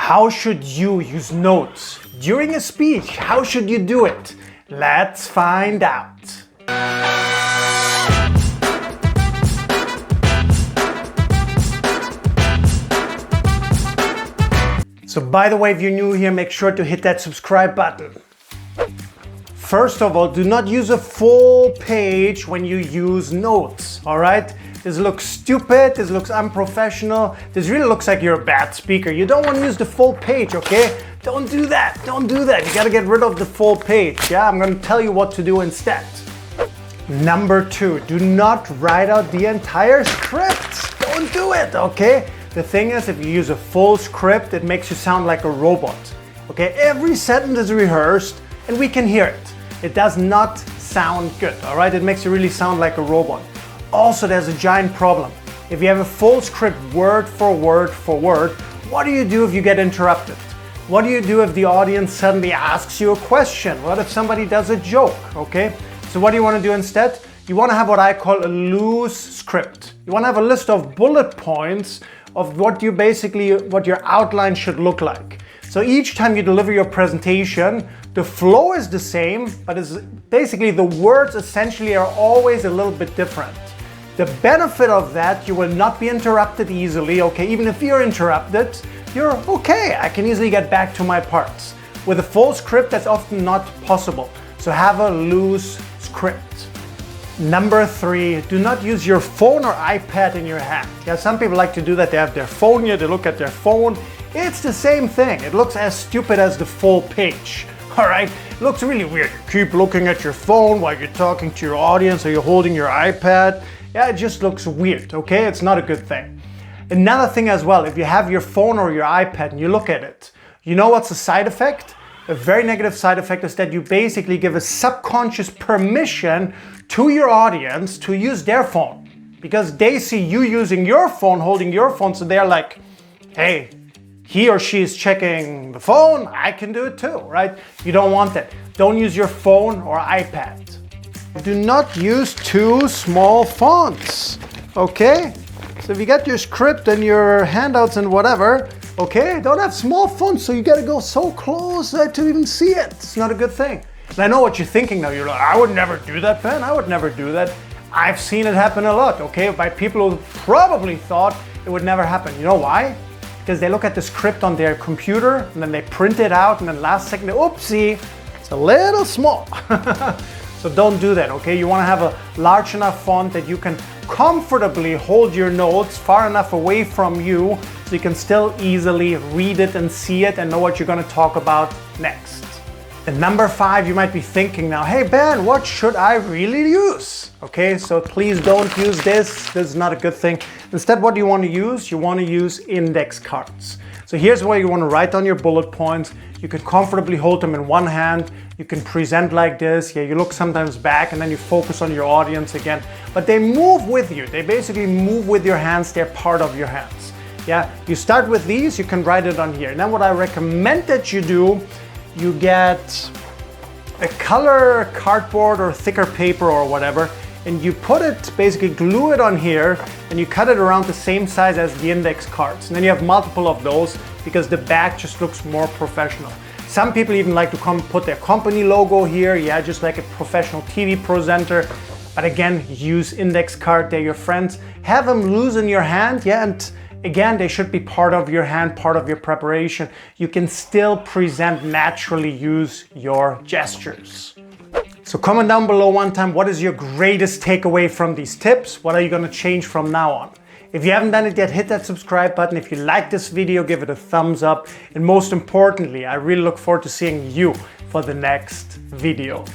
How should you use notes during a speech? How should you do it? Let's find out. So by the way, if you're new here, make sure to hit that subscribe button. First of all, do not use a full page when you use notes, all right? This looks stupid, this looks unprofessional, this really looks like you're a bad speaker. You don't want to use the full page, okay? Don't do that, don't do that. You gotta get rid of the full page, yeah? I'm gonna tell you what to do instead. Number 2, do not write out the entire script. Don't do it, okay? The thing is, if you use a full script, it makes you sound like a robot, okay? Every sentence is rehearsed and we can hear it. It does not sound good, all right? It makes you really sound like a robot. Also, there's a giant problem. If you have a full script word for word for word, what do you do if you get interrupted? What do you do if the audience suddenly asks you a question? What if somebody does a joke, okay? So what do you want to do instead? You want to have what I call a loose script. You want to have a list of bullet points of what your outline should look like. So each time you deliver your presentation, the flow is the same, but it's basically the words essentially are always a little bit different. The benefit of that, you will not be interrupted easily, okay? Even if you're interrupted, you're okay. I can easily get back to my parts. With a full script, that's often not possible. So have a loose script. Number 3, do not use your phone or iPad in your hand. Yeah, some people like to do that. They have their phone here, they look at their phone. It's the same thing. It looks as stupid as the full page. All right, it looks really weird. You keep looking at your phone while you're talking to your audience or you're holding your iPad. Yeah, it just looks weird, okay? It's not a good thing. Another thing as well, if you have your phone or your iPad and you look at it, you know what's a side effect? A very negative side effect is that you basically give a subconscious permission to your audience to use their phone. Because they see you using your phone, holding your phone, so they're like, hey, he or she is checking the phone, I can do it too, right? You don't want that. Don't use your phone or iPad. Do not use too small fonts, okay? So if you got your script and your handouts and whatever, okay, don't have small fonts, so you gotta go so close to even see it. It's not a good thing. And I know what you're thinking now. You're like, I would never do that, Ben. I would never do that. I've seen it happen a lot, okay? By people who probably thought it would never happen. You know why? Because they look at the script on their computer and then they print it out and then last second, oopsie, it's a little small. So don't do that, okay? You want to have a large enough font that you can comfortably hold your notes far enough away from you so you can still easily read it and see it and know what you're going to talk about next. And number 5, you might be thinking now, hey Ben, what should I really use? Okay, so please don't use this. This is not a good thing. Instead, what do you want to use? You want to use index cards. So here's where you want to write down your bullet points. You can comfortably hold them in one hand. You can present like this. Yeah, you look sometimes back and then you focus on your audience again. But they move with you. They basically move with your hands. They're part of your hands. Yeah, you start with these. You can write it on here. And then what I recommend that you do, you get a color cardboard or thicker paper or whatever, and you put it, basically glue it on here, and you cut it around the same size as the index cards. And then you have multiple of those because the back just looks more professional. Some people even like to put their company logo here, yeah, just like a professional TV presenter. But again, use index card, they're your friends. Have them loose in your hand, yeah, and again, they should be part of your hand, part of your preparation. You can still present naturally, use your gestures. So comment down below one time, what is your greatest takeaway from these tips? What are you gonna change from now on? If you haven't done it yet, hit that subscribe button. If you like this video, give it a thumbs up. And most importantly, I really look forward to seeing you for the next video.